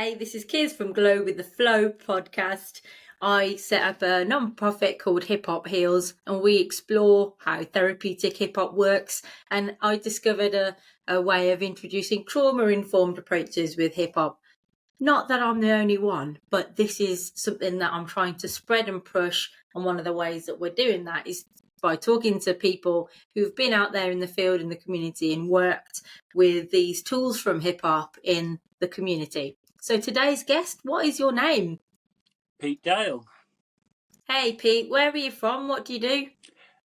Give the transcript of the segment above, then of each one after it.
Hey, this is Kiz from Glowitheflow podcast. I set up a non-profit called Hip Hop Heals, and we explore how therapeutic hip hop works. And I discovered a way of introducing trauma-informed approaches with hip hop. Not that I'm the only one, but this is something that I'm trying to spread and push. And one of the ways that we're doing that is by talking to people who've been out there in the field, in the community, and worked with these tools from hip hop in the community. So today's guest, what is your name? Pete Dale. Hey Pete, where are you from? What do you do?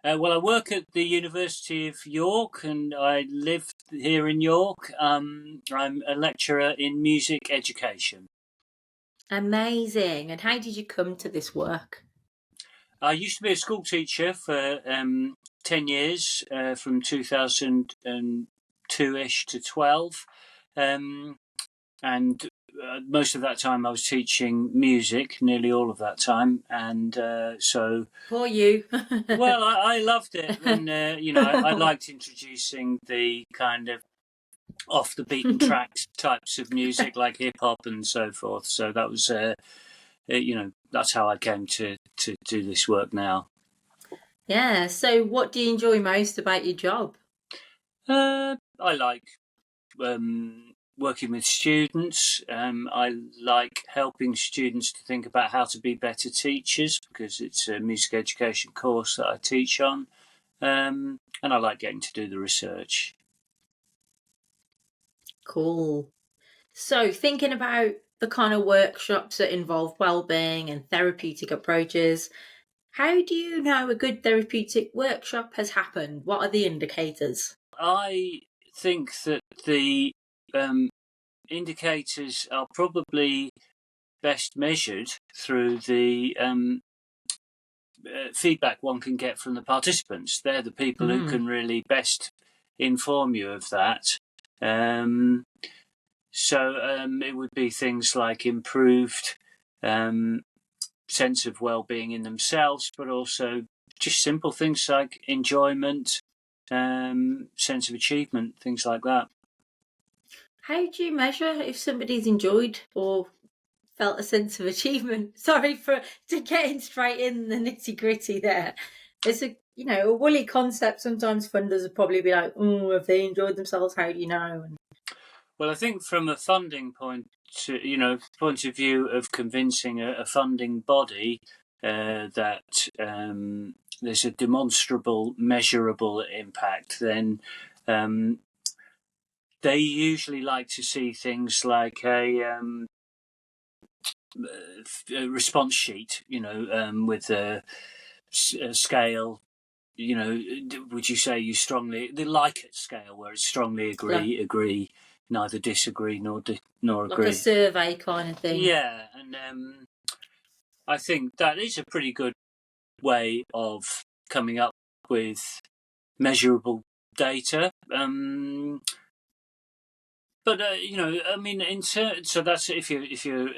Well, I work at the University of York and I live here in York. I'm a lecturer in music education. Amazing. And how did you come to this work? I used to be a school teacher for 10 years, from 2002-ish to 12. And most of that time I was teaching music, nearly all of that time. And so... Poor you. Well, I loved it. And, I liked introducing the kind of off the beaten tracks types of music like hip hop and so forth. So that was, that's how I came to do this work now. Yeah. So what do you enjoy most about your job? I like working with students. I like helping students to think about how to be better teachers because it's a music education course that I teach on. And I like getting to do the research. Cool. So thinking about the kind of workshops that involve well-being and therapeutic approaches, how do you know a good therapeutic workshop has happened? What are the indicators? I think that the indicators are probably best measured through the feedback one can get from the participants. They're the people who can really best inform you of that. So it would be things like improved sense of well-being in themselves, but also just simple things like enjoyment, sense of achievement, things like that. How do you measure if somebody's enjoyed or felt a sense of achievement? Sorry to getting straight in the nitty-gritty there. It's a woolly concept. Sometimes funders would probably be like, have they enjoyed themselves? How do you know? Well, I think from a funding point of view of convincing a funding body that there's a demonstrable, measurable impact, then they usually like to see things like a response sheet, with a scale. Would you say you strongly the Likert scale, where it's strongly agree, neither disagree nor agree, like a survey kind of thing? Yeah, and I think that is a pretty good way of coming up with measurable data. But so that's if you're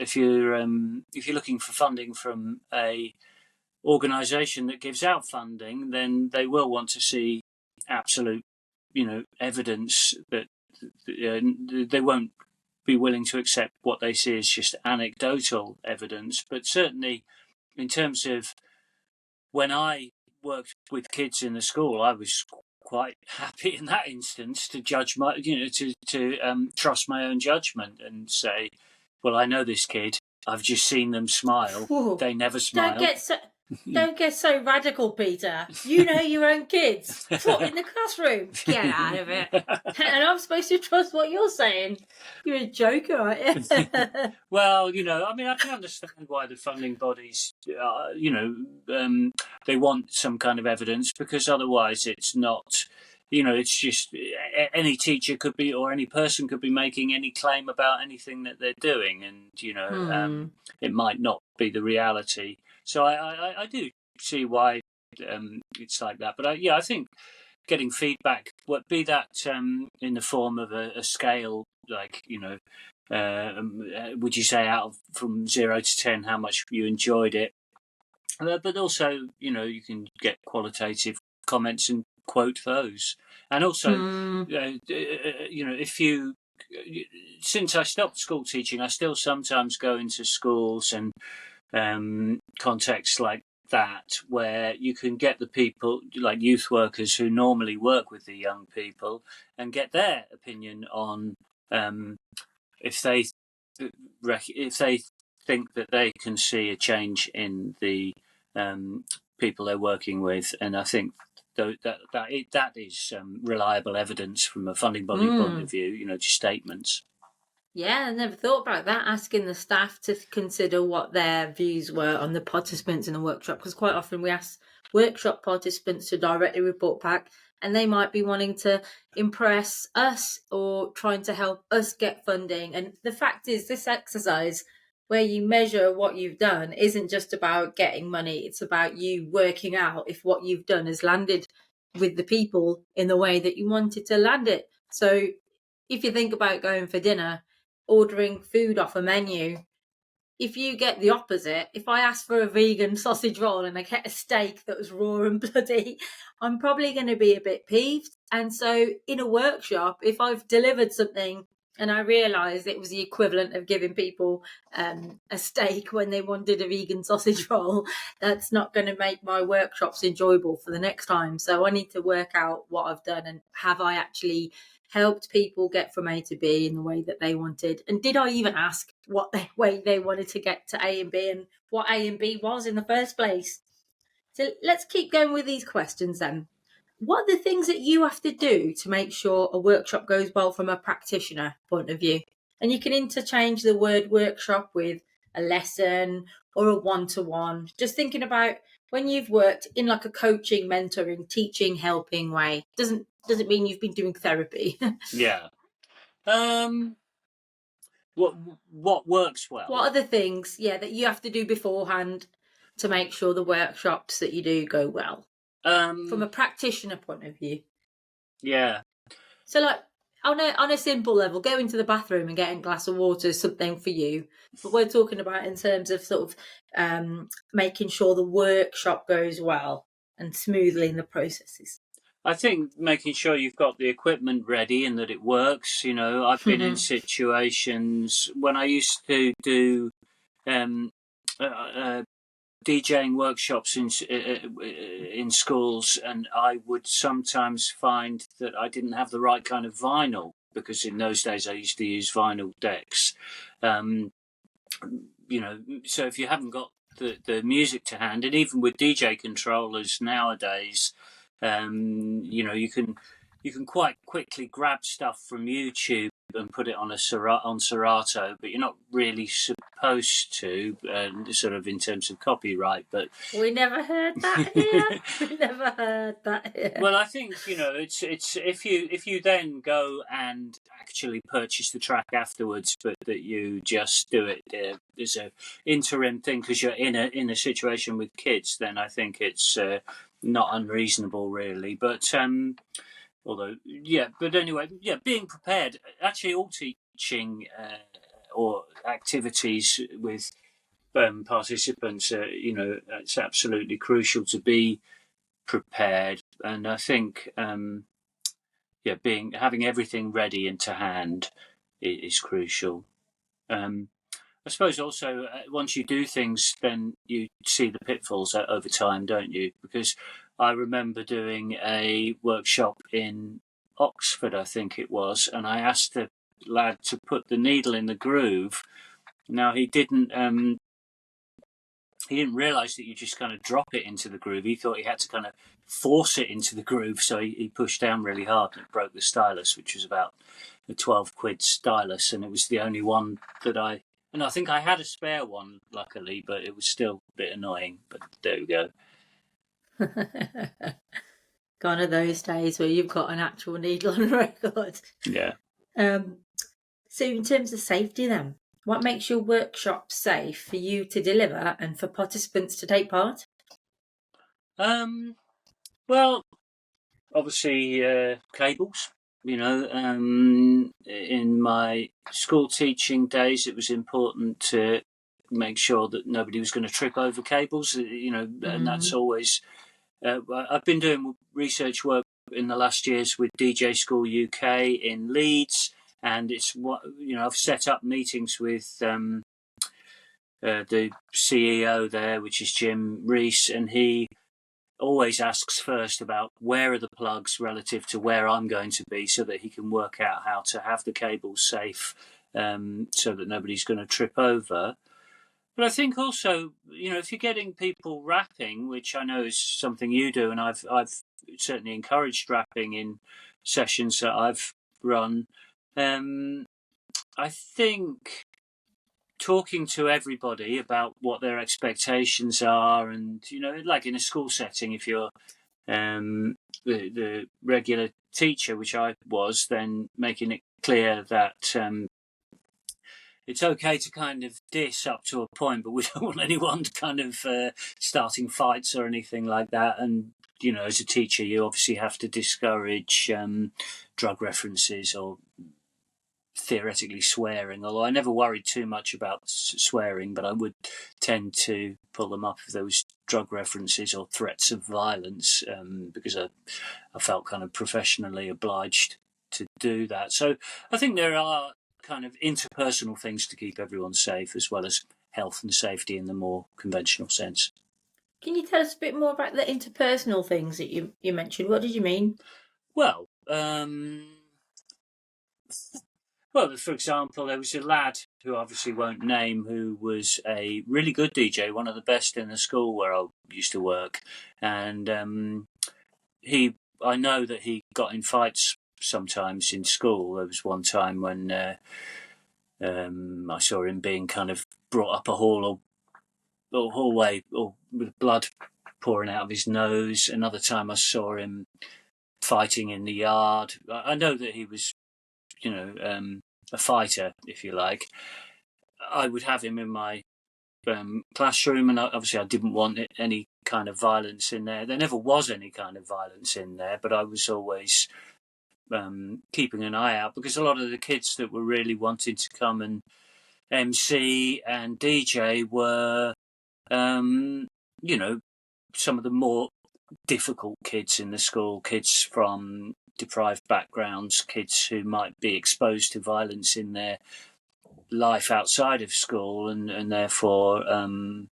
looking for funding from a organisation that gives out funding, then they will want to see absolute, evidence that they won't be willing to accept what they see as just anecdotal evidence. But certainly, in terms of when I worked with kids in the school, I was quite happy in that instance to judge to trust my own judgment and say, well, I know this kid. I've just seen them smile. Whoa. They never smile. Don't get so radical, Peter. You know your own kids. What, in the classroom? Get out of it. And I'm supposed to trust what you're saying. You're a joker, aren't you? Well, I can understand why the funding bodies, they want some kind of evidence, because otherwise it's not, it's just any teacher could be, or any person could be making any claim about anything that they're doing. And, it might not be the reality. So I do see why it's like that. But I think getting feedback, be that in the form of a scale, like, would you say from 0 to 10 how much you enjoyed it? But also, you can get qualitative comments and quote those. And also, if you since I stopped school teaching, I still sometimes go into schools and contexts like that where you can get the people, like youth workers who normally work with the young people, and get their opinion on if they think that they can see a change in the people they're working with. And I think that is reliable evidence from a funding body point of view, just statements. Yeah, I never thought about that, asking the staff to consider what their views were on the participants in the workshop, because quite often we ask workshop participants to directly report back, and they might be wanting to impress us or trying to help us get funding. And the fact is, this exercise where you measure what you've done isn't just about getting money, it's about you working out if what you've done has landed with the people in the way that you wanted to land it. So if you think about going for dinner, ordering food off a menu, if you get the opposite, if I ask for a vegan sausage roll and I get a steak that was raw and bloody, I'm probably going to be a bit peeved. And so in a workshop, if I've delivered something and I realised it was the equivalent of giving people a steak when they wanted a vegan sausage roll, that's not going to make my workshops enjoyable for the next time. So I need to work out what I've done and have I actually helped people get from A to B in the way that they wanted. And did I even ask what way they wanted to get to A and B and what A and B was in the first place? So let's keep going with these questions then. What are the things that you have to do to make sure a workshop goes well from a practitioner point of view? And you can interchange the word workshop with a lesson or a one-to-one. Just thinking about when you've worked in like a coaching, mentoring, teaching, helping way, doesn't mean you've been doing therapy. Yeah. What works well? What are the things, that you have to do beforehand to make sure the workshops that you do go well? From a practitioner point of view. Yeah. So like on a simple level, going to the bathroom and getting a glass of water is something for you. But we're talking about in terms of sort of making sure the workshop goes well and smoothly in the processes. I think making sure you've got the equipment ready and that it works. I've been in situations when I used to do DJing workshops in schools, and I would sometimes find that I didn't have the right kind of vinyl, because in those days I used to use vinyl decks. So if you haven't got the music to hand, and even with DJ controllers nowadays, you can quite quickly grab stuff from YouTube and put it on Serato, but you're not really supposed to, sort of in terms of copyright. But we never heard that here. We never heard that here. Well, I think it's if you then go and actually purchase the track afterwards, but that you just do it as a interim thing because you're in a situation with kids, then I think it's not unreasonable, really. But being prepared. Actually, all teaching or activities with participants, it's absolutely crucial to be prepared. And I think, having everything ready and to hand is crucial. I suppose also once you do things, then you see the pitfalls over time, don't you? Because I remember doing a workshop in Oxford, I think it was, and I asked the lad to put the needle in the groove. Now he didn't realise that you just kind of drop it into the groove. He thought he had to kind of force it into the groove, so he pushed down really hard and it broke the stylus, which was about a 12 quid stylus, and it was the only one that I think I had a spare one, luckily, but it was still a bit annoying. But there we go. Gone are those days where you've got an actual needle on record. Yeah. So in terms of safety then, what makes your workshop safe for you to deliver and for participants to take part? Well, obviously cables. In my school teaching days, it was important to make sure that nobody was going to trip over cables. And that's always. I've been doing research work in the last years with DJ School UK in Leeds, and it's what I've set up meetings with the CEO there, which is Jim Reese, and he always asks first about where are the plugs relative to where I'm going to be, so that he can work out how to have the cables safe, so that nobody's going to trip over. But I think also, if you're getting people rapping, which I know is something you do, and I've certainly encouraged rapping in sessions that I've run, I think talking to everybody about what their expectations are, and like in a school setting, if you're the regular teacher, which I was, then making it clear that it's okay to kind of diss up to a point, but we don't want anyone kind of starting fights or anything like that. And as a teacher, you obviously have to discourage drug references or theoretically swearing, although I never worried too much about swearing, but I would tend to pull them up if there was drug references or threats of violence, because I felt kind of professionally obliged to do that. So I think there are kind of interpersonal things to keep everyone safe, as well as health and safety in the more conventional sense. Can you tell us a bit more about the interpersonal things that you mentioned? What did you mean? Well, for example, there was a lad who obviously won't name, who was a really good DJ, one of the best in the school where I used to work, and I know that he got in fights sometimes in school. There was one time when I saw him being kind of brought up a hallway, or with blood pouring out of his nose. Another time I saw him fighting in the yard. I know that he was, a fighter, if you like. I would have him in my classroom, and obviously I didn't want any kind of violence in there. There never was any kind of violence in there, but I was always keeping an eye out, because a lot of the kids that were really wanting to come and MC and DJ were, some of the more difficult kids in the school, kids from deprived backgrounds, kids who might be exposed to violence in their life outside of school, and therefore and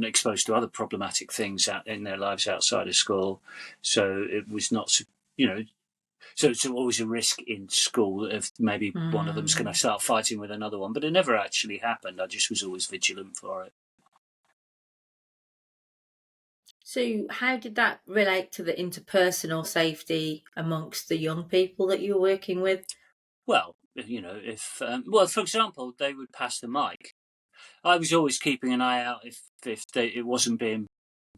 exposed to other problematic things in their lives outside of school. So it was not, so it's always a risk in school if maybe one of them's going to start fighting with another one, but it never actually happened. I just was always vigilant for it. So how did that relate to the interpersonal safety amongst the young people that you were working with? Well, if for example, they would pass the mic. I was always keeping an eye out if it wasn't being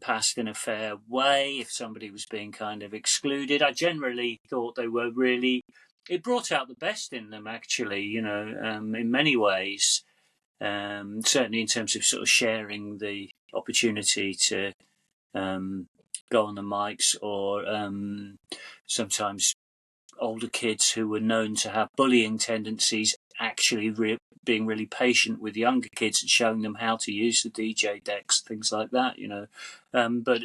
passed in a fair way, if somebody was being kind of excluded. I generally thought they were really, it brought out the best in them, actually, in many ways. Certainly in terms of sort of sharing the opportunity to go on the mics, or sometimes older kids who were known to have bullying tendencies actually being really patient with younger kids and showing them how to use the DJ decks, things like that, But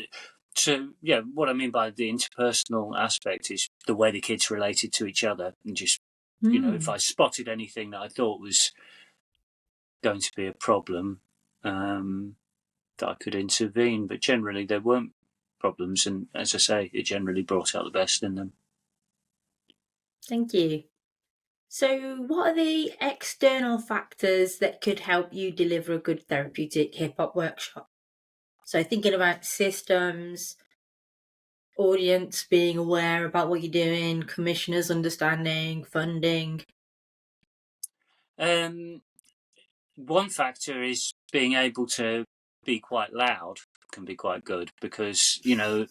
so, yeah, what I mean by the interpersonal aspect is the way the kids related to each other, and just, if I spotted anything that I thought was going to be a problem, that I could intervene. But generally there weren't problems, and as I say, it generally brought out the best in them. Thank you. So, what are the external factors that could help you deliver a good therapeutic hip hop workshop? So, thinking about systems, audience being aware about what you're doing, commissioners understanding, funding. One factor is being able to be quite loud can be quite good, because a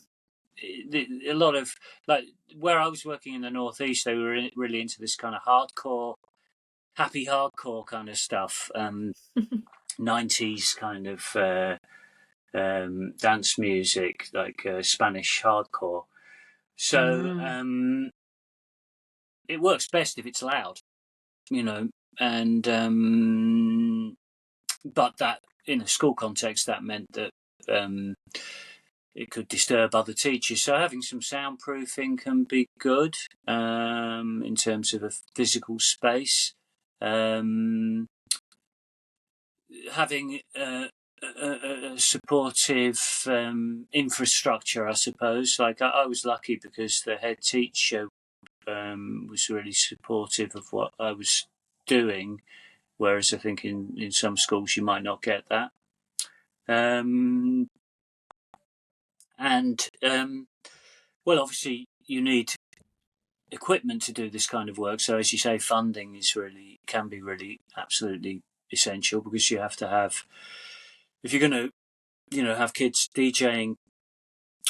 lot of, like, where I was working in the Northeast, they were really into this kind of hardcore, happy hardcore kind of stuff, 90s kind of dance music, like Spanish hardcore. So it works best if it's loud, and but that in a school context, that meant that it could disturb other teachers. So having some soundproofing can be good in terms of a physical space. Having a supportive infrastructure, I suppose. Like I was lucky because the head teacher was really supportive of what I was doing, whereas I think in some schools you might not get that. Well, obviously you need equipment to do this kind of work. So as you say, funding can be really absolutely essential, because you have to have, if you're going to have kids DJing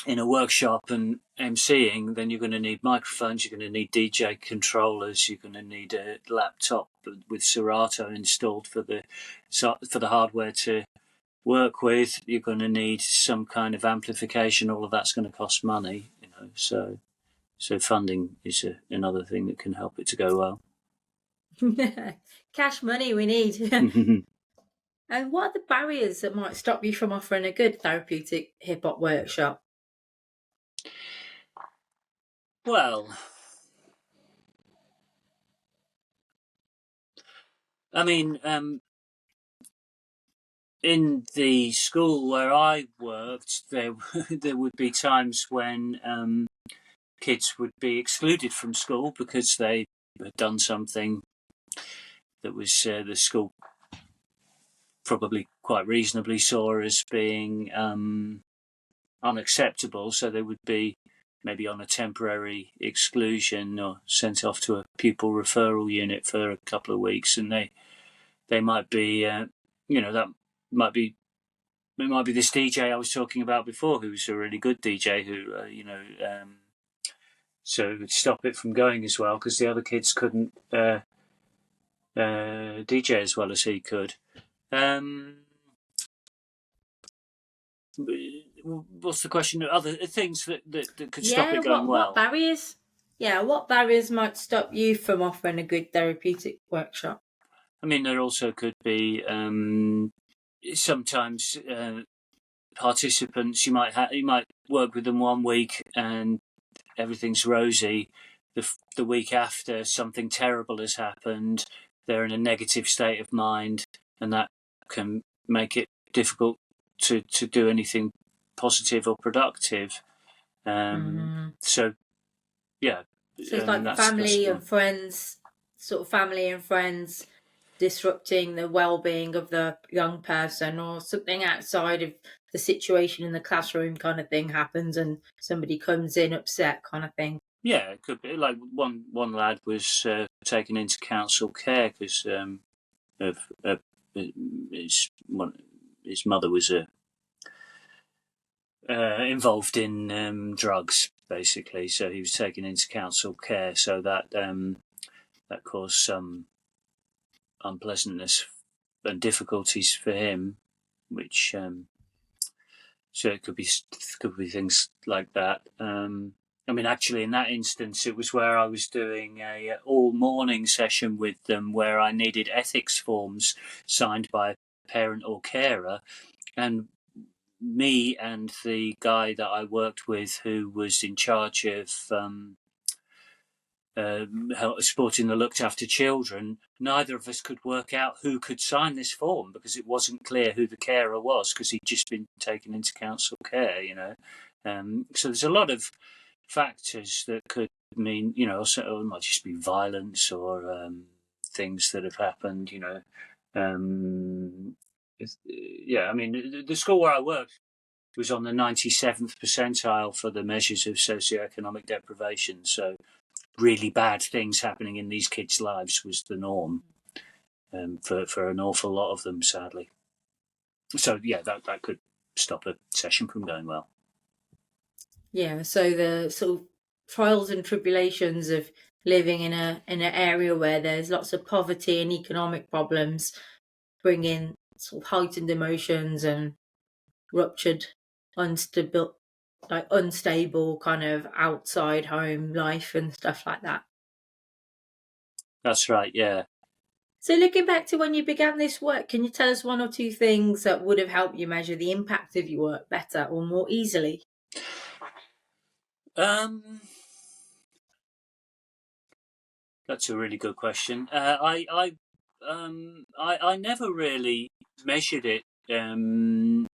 in a workshop and MCing, then you're going to need microphones, you're going to need DJ controllers, you're going to need a laptop with Serato installed for the hardware to work with. You're going to need some kind of amplification. All of that's going to cost money, So funding is another thing that can help it to go well. Cash money we need. And what are the barriers that might stop you from offering a good therapeutic hip hop workshop? Well, I mean, in the school where I worked, there would be times when kids would be excluded from school because they had done something that was the school probably quite reasonably saw as being unacceptable. So they would be maybe on a temporary exclusion or sent off to a pupil referral unit for a couple of weeks, and they might be, that might be. It might be this DJ I was talking about before, who was a really good DJ, who, so it would stop it from going as well, because the other kids couldn't DJ as well as he could. What's the question? Other things that could stop it going well? What barriers? Yeah, what barriers might stop you from offering a good therapeutic workshop? I mean, there also could be sometimes participants, you might work with them one week and everything's rosy. The week after, something terrible has happened. They're in a negative state of mind, and that can make it difficult to do anything positive or productive. So, yeah. So it's like family and friends disrupting the well-being of the young person, or something outside of the situation in the classroom kind of thing happens and somebody comes in upset kind of thing. Yeah, it could be. Like one lad was taken into council care because his mother was involved in drugs, basically. So he was taken into council care. So that caused some unpleasantness and difficulties for him, which so it could be things like that. I mean, actually, in that instance, it was where I was doing a all-morning session with them, where I needed ethics forms signed by a parent or carer, and me and the guy that I worked with, who was in charge of supporting the looked after children, neither of us could work out who could sign this form, because it wasn't clear who the carer was, because he'd just been taken into council care, so there's a lot of factors that could mean, also it might just be violence or things that have happened, I mean, the school where I worked was on the 97th percentile for the measures of socioeconomic deprivation. So really bad things happening in these kids' lives was the norm for an awful lot of them, sadly. So, yeah, that could stop a session from going well. Yeah, so the sort of trials and tribulations of living in an area where there's lots of poverty and economic problems bring in sort of heightened emotions and ruptured, unstable kind of outside home life and stuff like that. That's right, yeah. So looking back to when you began this work, can you tell us one or two things that would have helped you measure the impact of your work better or more easily? That's a really good question. I never really measured it when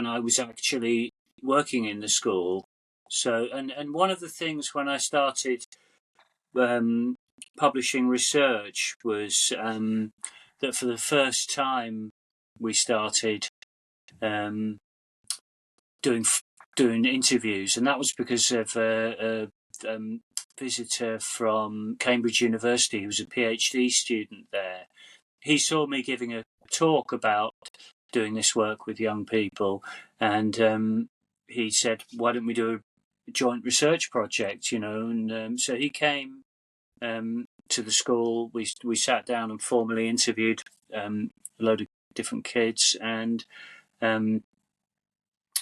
I was actually working in the school. So, and one of the things when I started publishing research was that for the first time we started doing interviews, and that was because of a visitor from Cambridge University who was a PhD student there. He saw me giving a talk about doing this work with young people, and he said, "Why don't we do a joint research project?" And so he came to the school. We sat down and formally interviewed a load of different kids, and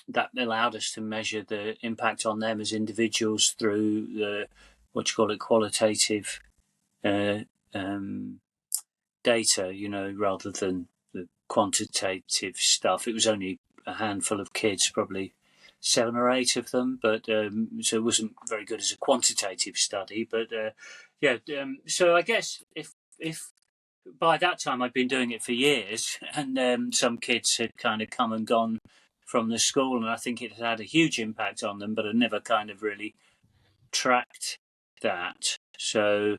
that allowed us to measure the impact on them as individuals through the qualitative data, rather than the quantitative stuff. It was only a handful of kids, probably 7 or 8 of them, but so it wasn't very good as a quantitative study. But so I guess if by that time I'd been doing it for years, and some kids had kind of come and gone from the school, and I think it had a huge impact on them, but I never kind of really tracked that. So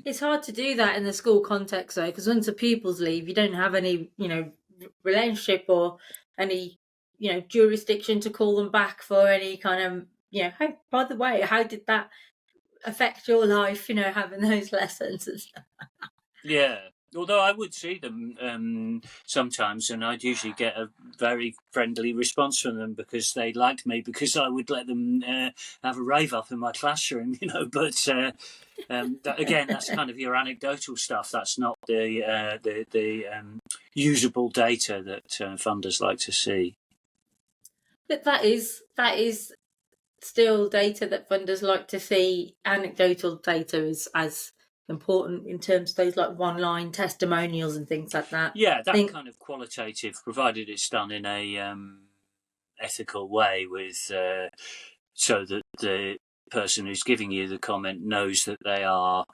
it's hard to do that in the school context, though, because once the pupils leave, you don't have any, relationship or any, jurisdiction to call them back for any kind of, hey, by the way, how did that affect your life, having those lessons and stuff. Yeah. Although I would see them sometimes, and I'd usually get a very friendly response from them because they liked me, because I would let them have a rave up in my classroom, But again, that's kind of your anecdotal stuff. That's not the usable data that funders like to see. But that is still data that funders like to see. Anecdotal data is as important in terms of those like one-line testimonials and things like that. Yeah, that kind of qualitative, provided it's done in a ethical way, with so that the person who's giving you the comment knows that they are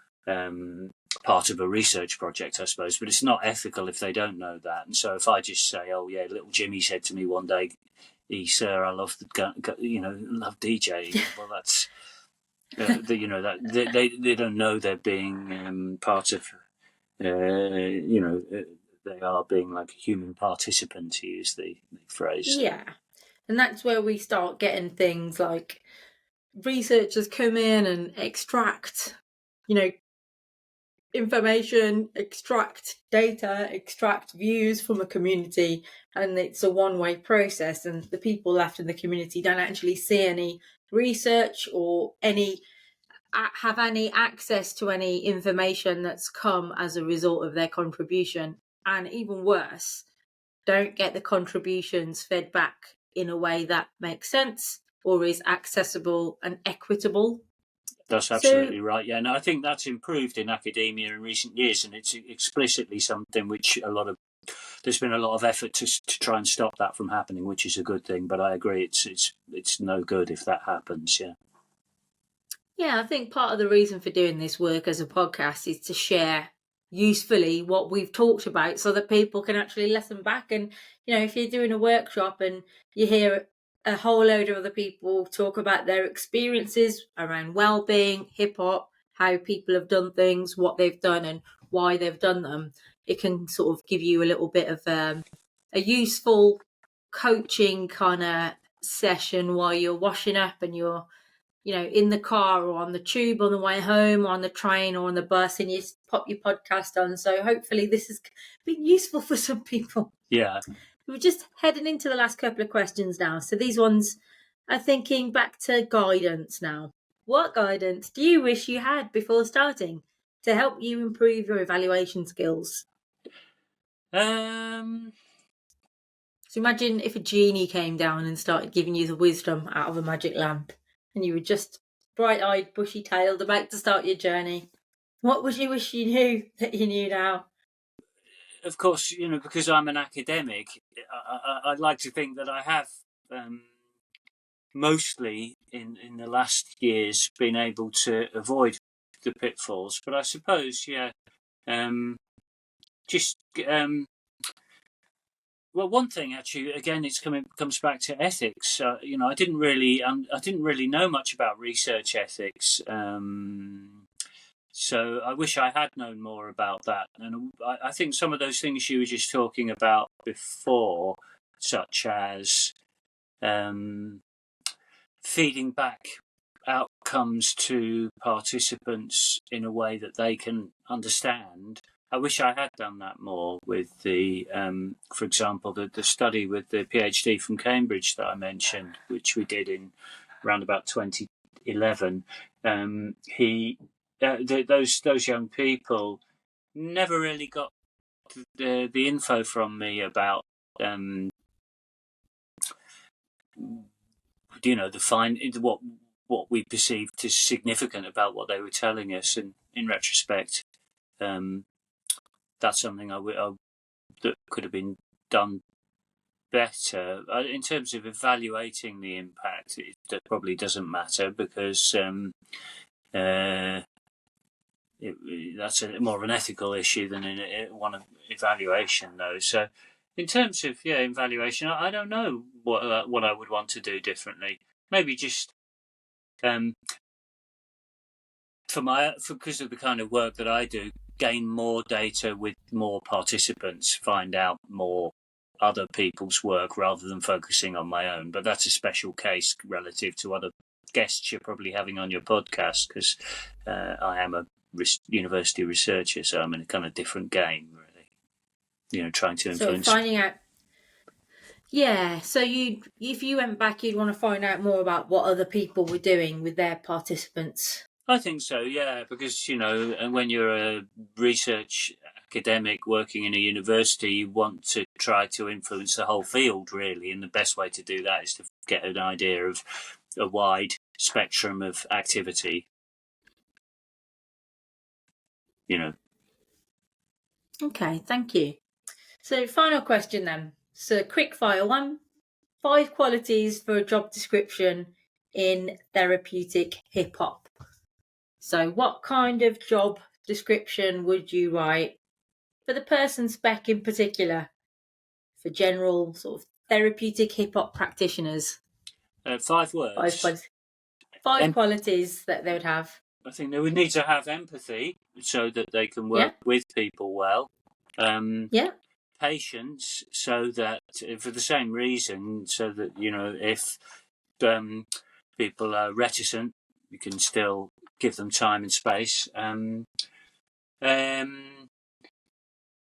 part of a research project, I suppose. But it's not ethical if they don't know that. And so if I just say, "Oh yeah, little Jimmy said to me one day, sir, I love love DJing," well, that's that they don't know they're being part of. They are being like a human participant, to use the phrase. Yeah. And that's where we start getting things like researchers come in and extract, information, extract data, extract views from a community, and it's a one-way process, and the people left in the community don't actually see any research or have any access to any information that's come as a result of their contribution, and even worse, don't get the contributions fed back in a way that makes sense or is accessible and equitable. That's absolutely right. Yeah, no, I think that's improved in academia in recent years, and it's explicitly something which there's been a lot of effort to try and stop that from happening, which is a good thing. But I agree, it's no good if that happens. Yeah. Yeah, I think part of the reason for doing this work as a podcast is to share usefully what we've talked about so that people can actually listen back. And, if you're doing a workshop and you hear a whole load of other people talk about their experiences around well-being, hip-hop, how people have done things, what they've done and why they've done them, it can sort of give you a little bit of a useful coaching kind of session while you're washing up and you're in the car or on the tube on the way home or on the train or on the bus, and you pop your podcast on. So hopefully this has been useful for some people. Yeah. We're just heading into the last couple of questions now. So these ones are thinking back to guidance now. What guidance do you wish you had before starting to help you improve your evaluation skills? So imagine if a genie came down and started giving you the wisdom out of a magic lamp, and you were just bright-eyed, bushy-tailed, about to start your journey. What would you wish you knew that you knew now? Of course, because I'm an academic, I'd like to think that I have mostly in the last years been able to avoid the pitfalls. But I suppose, just well, one thing actually, again, comes back to ethics. I didn't really know much about research ethics. So I wish I had known more about that. And I think some of those things you were just talking about before, such as feeding back outcomes to participants in a way that they can understand. I wish I had done that more with for example, the study with the PhD from Cambridge that I mentioned, which we did in around about 2011. Those young people never really got the info from me about what we perceived as significant about what they were telling us, and in retrospect, that's something that could have been done better. In terms of evaluating the impact, that probably doesn't matter because that's more of an ethical issue than one of evaluation, though. So, in terms of evaluation, I don't know what I would want to do differently. Maybe just because of the kind of work that I do, gain more data with more participants, find out more other people's work rather than focusing on my own. But that's a special case relative to other guests you're probably having on your podcast, because I am a university researcher, so I'm in a kind of different game, really. Trying to influence. So finding out. Yeah, so if you went back, you'd want to find out more about what other people were doing with their participants. I think so, yeah, because, and when you're a research academic working in a university, you want to try to influence the whole field, really, and the best way to do that is to get an idea of a wide spectrum of activity. Okay, thank you. So final question then. So quick fire one. 5 qualities for a job description in therapeutic hip hop. So what kind of job description would you write for the person spec in particular, for general sort of therapeutic hip hop practitioners? 5 words. 5 qualities that they would have. I think they would need to have empathy so that they can work with people well. Patience, so that for the same reason, so that if people are reticent, you can still give them time and space.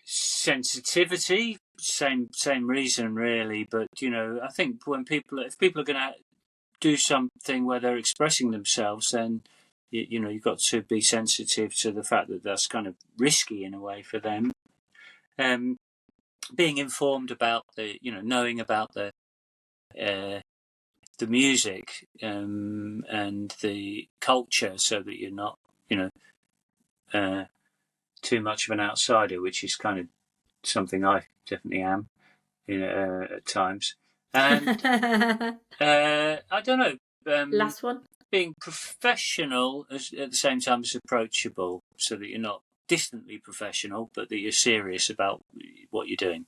Sensitivity, same reason really, but I think if people are going to do something where they're expressing themselves, then you've got to be sensitive to the fact that that's kind of risky in a way for them. Being informed about knowing about the music and the culture, so that you're not too much of an outsider, which is kind of something I definitely am at times. And I don't know. Last one. Being professional at the same time as approachable, so that you're not distantly professional, but that you're serious about what you're doing.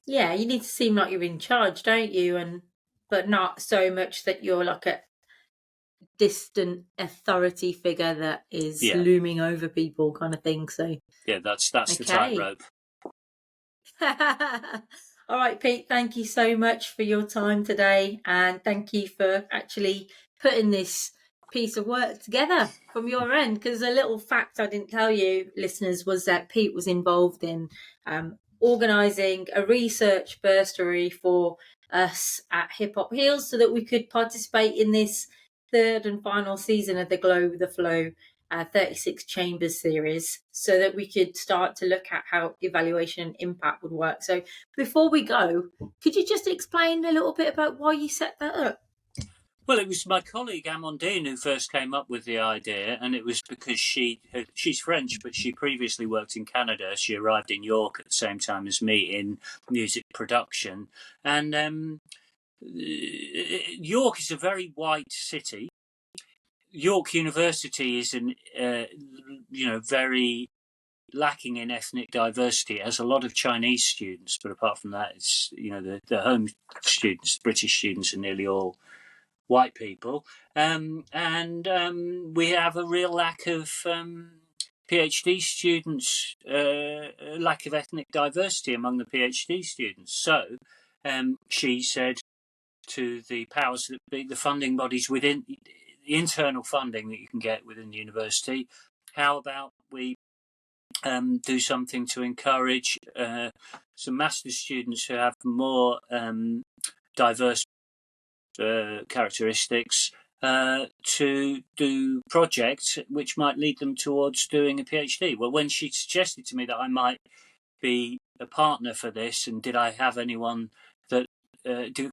Yeah, you need to seem like you're in charge, don't you? But not so much that you're like a distant authority figure that is looming over people, kind of thing. So that's the tightrope. All right, Pete, thank you so much for your time today, and thank you for actually putting this piece of work together from your end, because a little fact I didn't tell you, listeners, was that Pete was involved in organising a research bursary for us at Hip Hop Heals so that we could participate in this 3rd and final season of the Glowitheflow 36 Chambers series, so that we could start to look at how evaluation and impact would work. So before we go, could you just explain a little bit about why you set that up? Well, it was my colleague Amandine who first came up with the idea, and it was because she's French, but she previously worked in Canada. She arrived in York at the same time as me in music production, and York is a very white city. York University is very lacking in ethnic diversity. It has a lot of Chinese students, but apart from that, it's the home students, British students, are nearly all white people, and we have a real lack of PhD students, lack of ethnic diversity among the PhD students. So she said to the powers that be, the funding bodies within the internal funding that you can get within the university, how about we do something to encourage some master's students who have more diverse characteristics to do projects which might lead them towards doing a PhD. Well, when she suggested to me that I might be a partner for this, and did I have anyone that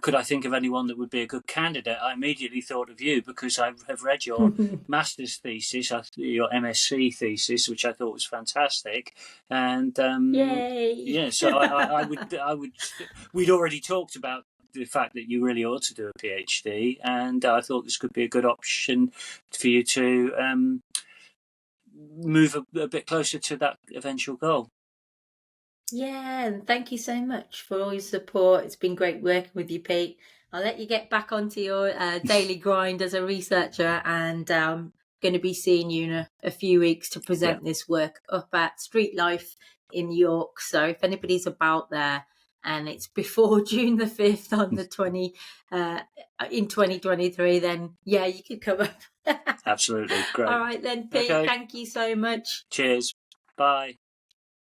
could I think of anyone that would be a good candidate, I immediately thought of you, because I have read your master's thesis, your MSc thesis, which I thought was fantastic, and Yay! yeah, so I would. We'd already talked about the fact that you really ought to do a PhD, and I thought this could be a good option for you to move a bit closer to that eventual goal. Yeah, and thank you so much for all your support. It's been great working with you, Pete. I'll let you get back onto your daily grind as a researcher, and going to be seeing you in a few weeks to present this work up at Street Life in York. So if anybody's about there, and it's before June the 5th on the 20 in 2023, then yeah, you can come up. Absolutely, great. All right then, Pete. Okay. Thank you so much. Cheers. Bye.